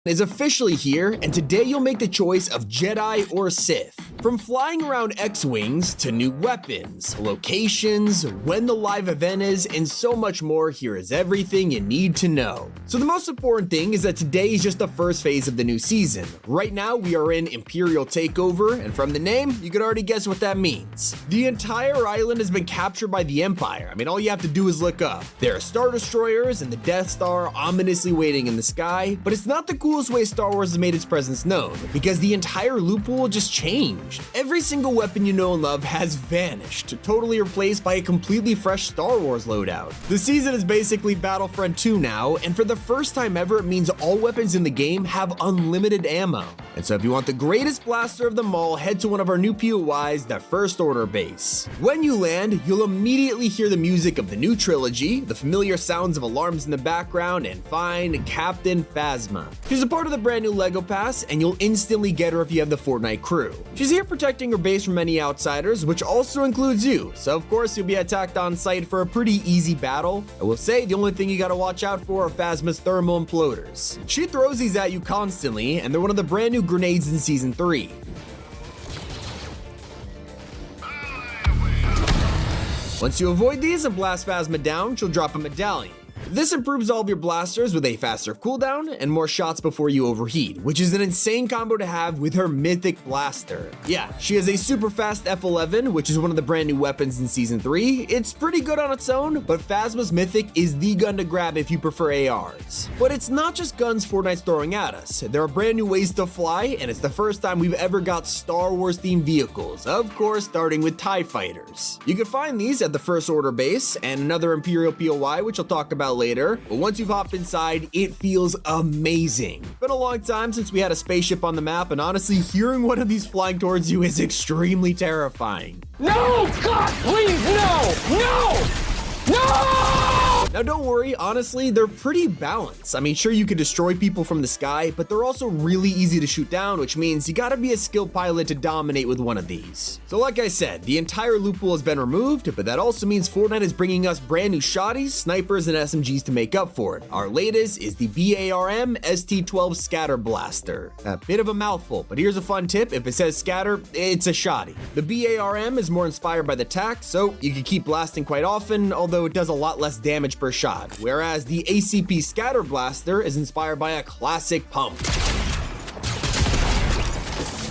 is officially here, and today you'll make the choice of Jedi or Sith. From flying around X-Wings to new weapons, locations, when the live event is, and so much more, here is everything you need to know. So the most important thing is that today is just the first phase of the new season. Right now we are in Imperial Takeover, and from the name, you could already guess what that means. The entire island has been captured by the Empire. I mean, all you have to do is look up. There are Star Destroyers and the Death Star ominously waiting in the sky, but it's not the coolest way Star Wars has made its presence known, because the entire loot pool just changed. Every single weapon you know and love has vanished, totally replaced by a completely fresh Star Wars loadout. The season is basically Battlefront 2 now, and for the first time ever, it means all weapons in the game have unlimited ammo. And so if you want the greatest blaster of them all, head to one of our new POIs, the First Order base. When you land, you'll immediately hear the music of the new trilogy, the familiar sounds of alarms in the background, and find Captain Phasma. She's a part of the brand new LEGO Pass, and you'll instantly get her if you have the Fortnite crew. She's here protecting her base from any outsiders, which also includes you, so of course you'll be attacked on sight for a pretty easy battle. I will say the only thing you gotta watch out for are Phasma's thermal imploders. She throws these at you constantly, and they're one of the brand new grenades in Season 3. Once you avoid these and blast Phasma down, she'll drop a medallion. This improves all of your blasters with a faster cooldown and more shots before you overheat, which is an insane combo to have with her mythic blaster. Yeah, she has a super fast F11, which is one of the brand new weapons in Season 3. It's pretty good on its own, but Phasma's mythic is the gun to grab if you prefer ARs. But it's not just guns Fortnite's throwing at us. There are brand new ways to fly, and it's the first time we've ever got Star Wars themed vehicles, of course starting with TIE fighters. You can find these at the First Order base and another Imperial POI, which I'll talk about later, but once you've hopped inside, it feels amazing. It's been a long time since we had a spaceship on the map, and honestly, hearing one of these flying towards you is extremely terrifying. No! God, please, no! No! No! Now don't worry, honestly, they're pretty balanced. I mean, sure, you can destroy people from the sky, but they're also really easy to shoot down, which means you gotta be a skilled pilot to dominate with one of these. So like I said, the entire loot pool has been removed, but that also means Fortnite is bringing us brand new shotties, snipers, and SMGs to make up for it. Our latest is the BARM ST12 Scatter Blaster. A bit of a mouthful, but here's a fun tip. If it says scatter, it's a shotty. The BARM is more inspired by the TAC, so you can keep blasting quite often, although it does a lot less damage per shot, whereas the ACP Scatter Blaster is inspired by a classic pump.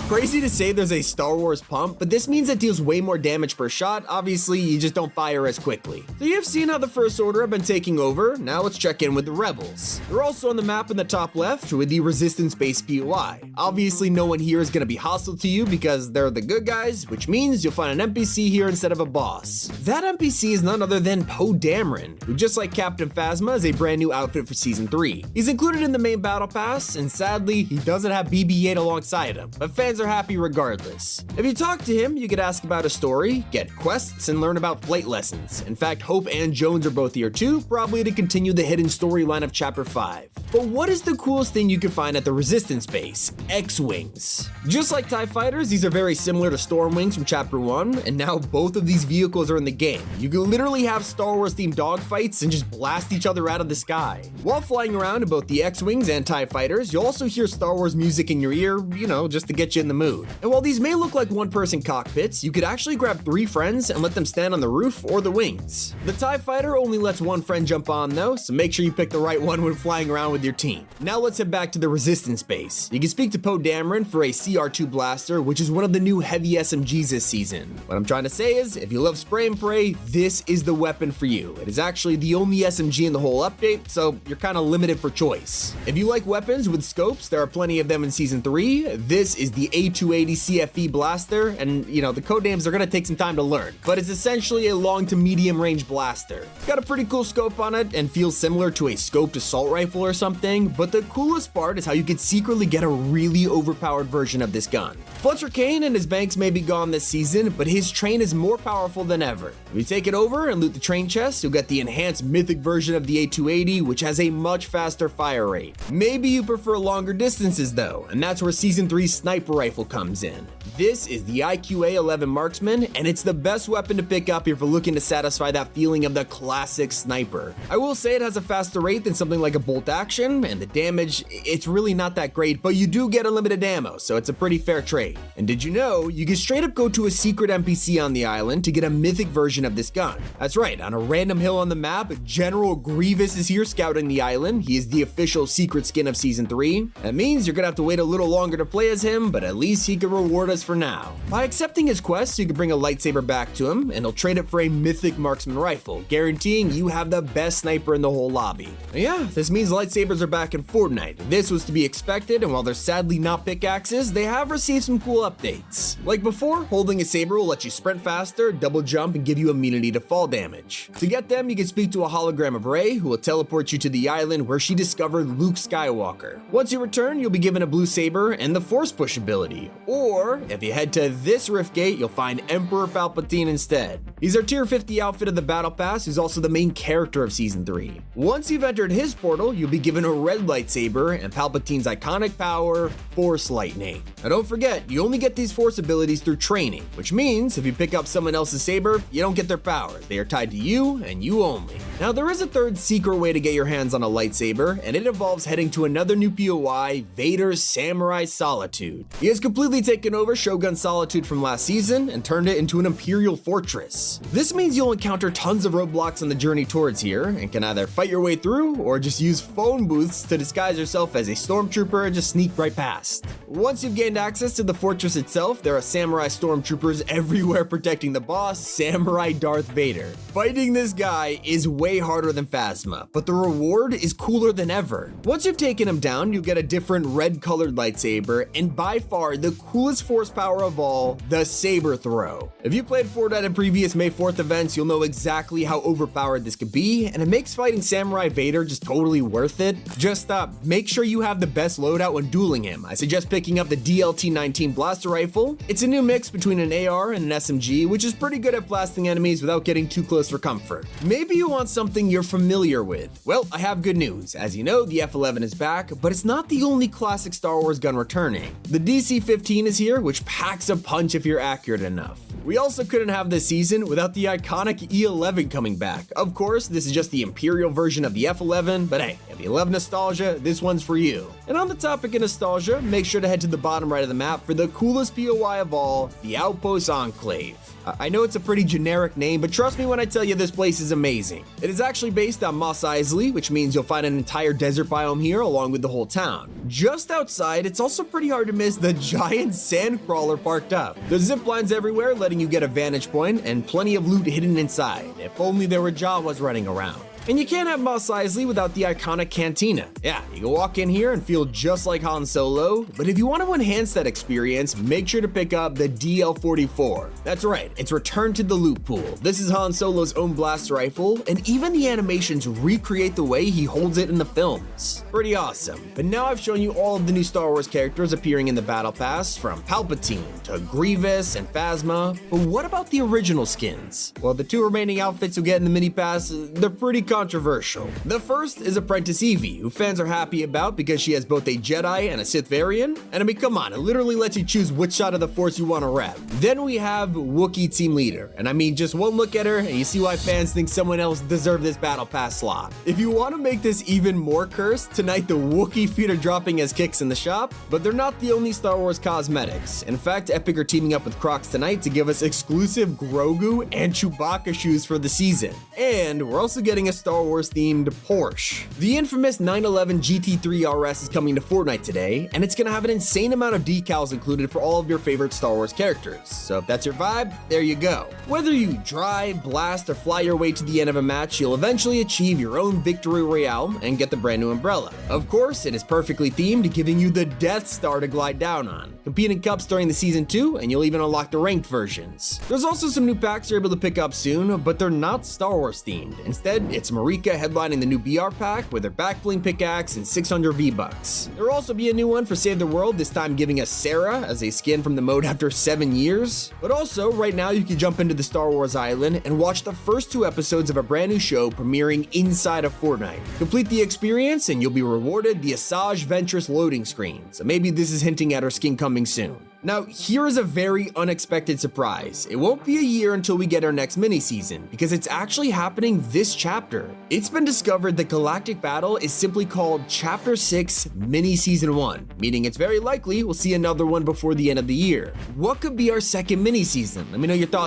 Crazy to say there's a Star Wars pump, but this means it deals way more damage per shot. Obviously, you just don't fire as quickly. So you've seen how the First Order have been taking over. Now let's check in with the Rebels. They're also on the map in the top left with the Resistance Base POI. Obviously, no one here is going to be hostile to you because they're the good guys, which means you'll find an NPC here instead of a boss. That NPC is none other than Poe Dameron, who just like Captain Phasma is a brand new outfit for Season 3. He's included in the main battle pass, and sadly, he doesn't have BB-8 alongside him, but fans are happy regardless. If you talk to him, you could ask about his story, get quests, and learn about flight lessons. In fact, Hope and Jones are both here too, probably to continue the hidden storyline of Chapter 5. But what is the coolest thing you can find at the Resistance base? X-Wings. Just like TIE fighters, these are very similar to Stormwings from Chapter 1, and now both of these vehicles are in the game. You can literally have Star Wars themed dogfights and just blast each other out of the sky. While flying around in both the X-Wings and TIE fighters, you'll also hear Star Wars music in your ear, you know, just to get you in the mood. And while these may look like one-person cockpits, you could actually grab 3 friends and let them stand on the roof or the wings. The TIE fighter only lets 1 friend jump on though, so make sure you pick the right one when flying around with your team. Now let's head back to the Resistance base. You can speak to Poe Dameron for a CR2 blaster, which is one of the new heavy SMGs this season. What I'm trying to say is, if you love spray and pray, this is the weapon for you. It is actually the only SMG in the whole update, so you're kind of limited for choice. If you like weapons with scopes, there are plenty of them in Season 3. This is the A280 CFE blaster, and you know, the code names are gonna take some time to learn, but it's essentially a long to medium range blaster. It's got a pretty cool scope on it and feels similar to a scoped assault rifle or something, but the coolest part is how you could secretly get a really overpowered version of this gun. Fletcher Kane and his banks may be gone this season, but his train is more powerful than ever. If you take it over and loot the train chest, you'll get the enhanced mythic version of the A280, which has a much faster fire rate. Maybe you prefer longer distances though, and that's where Season 3's sniper rifle comes in. This is the IQA-11 Marksman, and it's the best weapon to pick up if you're looking to satisfy that feeling of the classic sniper. I will say it has a faster rate than something like a bolt action, and the damage, it's really not that great, but you do get unlimited ammo, so it's a pretty fair trade. And did you know, you can straight up go to a secret NPC on the island to get a mythic version of this gun. That's right, on a random hill on the map, General Grievous is here scouting the island. He is the official secret skin of Season 3. That means you're gonna have to wait a little longer to play as him, but at least he can reward us for now. By accepting his quest, you can bring a lightsaber back to him, and he'll trade it for a mythic marksman rifle, guaranteeing you have the best sniper in the whole lobby. And yeah, this means lightsabers are back in Fortnite. This was to be expected, and while they're sadly not pickaxes, they have received some cool updates. Like before, holding a saber will let you sprint faster, double jump, and give you immunity to fall damage. To get them, you can speak to a hologram of Rey, who will teleport you to the island where she discovered Luke Skywalker. Once you return, you'll be given a blue saber and the Force Push ability. Or, if you head to this rift gate, you'll find Emperor Palpatine instead. He's our tier 50 outfit of the Battle Pass, who's also the main character of Season 3. Once you've entered his portal, you'll be given a red lightsaber and Palpatine's iconic power, Force Lightning. Now don't forget, you only get these Force abilities through training, which means if you pick up someone else's saber, you don't get their powers. They are tied to you and you only. Now there is a third secret way to get your hands on a lightsaber, and it involves heading to another new POI, Vader's Samurai Solitude. He has completely taken over Shogun Solitude from last season and turned it into an Imperial fortress. This means you'll encounter tons of roadblocks on the journey towards here, and can either fight your way through or just use phone booths to disguise yourself as a stormtrooper and just sneak right past. Once you've gained access to the fortress itself, there are samurai stormtroopers everywhere protecting the boss, Samurai Darth Vader. Fighting this guy is way harder than Phasma, but the reward is cooler than ever. Once you've taken him down, you'll get a different red colored lightsaber, and by far the coolest force power of all, the Saber Throw. If you played Fortnite in previous May 4th events, you'll know exactly how overpowered this could be, and it makes fighting Samurai Vader just totally worth it. Just make sure you have the best loadout when dueling him. I suggest picking up the DLT-19 blaster rifle. It's a new mix between an AR and an SMG, which is pretty good at blasting enemies without getting too close for comfort. Maybe you want something you're familiar with. Well, I have good news. As you know, the F-11 is back, but it's not the only classic Star Wars gun returning. The DC-15 is here, which packs a punch if you're accurate enough. We also couldn't have this season without the iconic E-11 coming back. Of course, this is just the Imperial version of the F-11, but hey, if you love nostalgia, this one's for you. And on the topic of nostalgia, make sure to head to the bottom right of the map for the coolest POI of all, the Outpost Enclave. I know it's a pretty generic name, but trust me when I tell you this place is amazing. It is actually based on Mos Eisley, which means you'll find an entire desert biome here along with the whole town. Just outside, it's also pretty hard to miss the giant sand crawler parked up. There's zip lines everywhere, letting you get a vantage point, and plenty of loot hidden inside. If only there were Jawas running around. And you can't have Mos Eisley without the iconic cantina. Yeah, you can walk in here and feel just like Han Solo, but if you want to enhance that experience, make sure to pick up the DL-44. That's right, it's Return to the Loot Pool. This is Han Solo's own blaster rifle, and even the animations recreate the way he holds it in the films. Pretty awesome. But now I've shown you all of the new Star Wars characters appearing in the Battle Pass, from Palpatine to Grievous and Phasma, but what about the original skins? Well, the two remaining outfits you get in the mini pass, they're pretty controversial. The first is Apprentice Evie, who fans are happy about because she has both a Jedi and a Sith variant, and I mean, come on, it literally lets you choose which side of the Force you want to rep. Then we have Wookiee Team Leader, and I mean, just one look at her and you see why fans think someone else deserved this Battle Pass slot. If you want to make this even more cursed, tonight the Wookiee feet are dropping as kicks in the shop, but they're not the only Star Wars cosmetics. In fact, Epic are teaming up with Crocs tonight to give us exclusive Grogu and Chewbacca shoes for the season. And we're also getting a Star Wars themed Porsche. The infamous 911 GT3 RS is coming to Fortnite today, and it's gonna have an insane amount of decals included for all of your favorite Star Wars characters. So if that's your vibe, there you go. Whether you drive, blast, or fly your way to the end of a match, you'll eventually achieve your own victory royale and get the brand new umbrella. Of course, it is perfectly themed, giving you the Death Star to glide down on. Compete in cups during the Season 2, and you'll even unlock the ranked versions. There's also some new packs you're able to pick up soon, but they're not Star Wars themed. Instead, it's Marika headlining the new BR pack with her back bling pickaxe and 600 V-Bucks. There will also be a new one for Save the World, this time giving us Sarah as a skin from the mode after 7 years. But also, right now you can jump into the Star Wars Island and watch the first 2 episodes of a brand new show premiering inside of Fortnite. Complete the experience and you'll be rewarded the Asajj Ventress loading screen, so maybe this is hinting at her skin coming soon. Now, here is a very unexpected surprise. It won't be a year until we get our next mini-season, because it's actually happening this chapter. It's been discovered that Galactic Battle is simply called Chapter 6 Mini-Season 1, meaning it's very likely we'll see another one before the end of the year. What could be our second mini-season? Let me know your thoughts.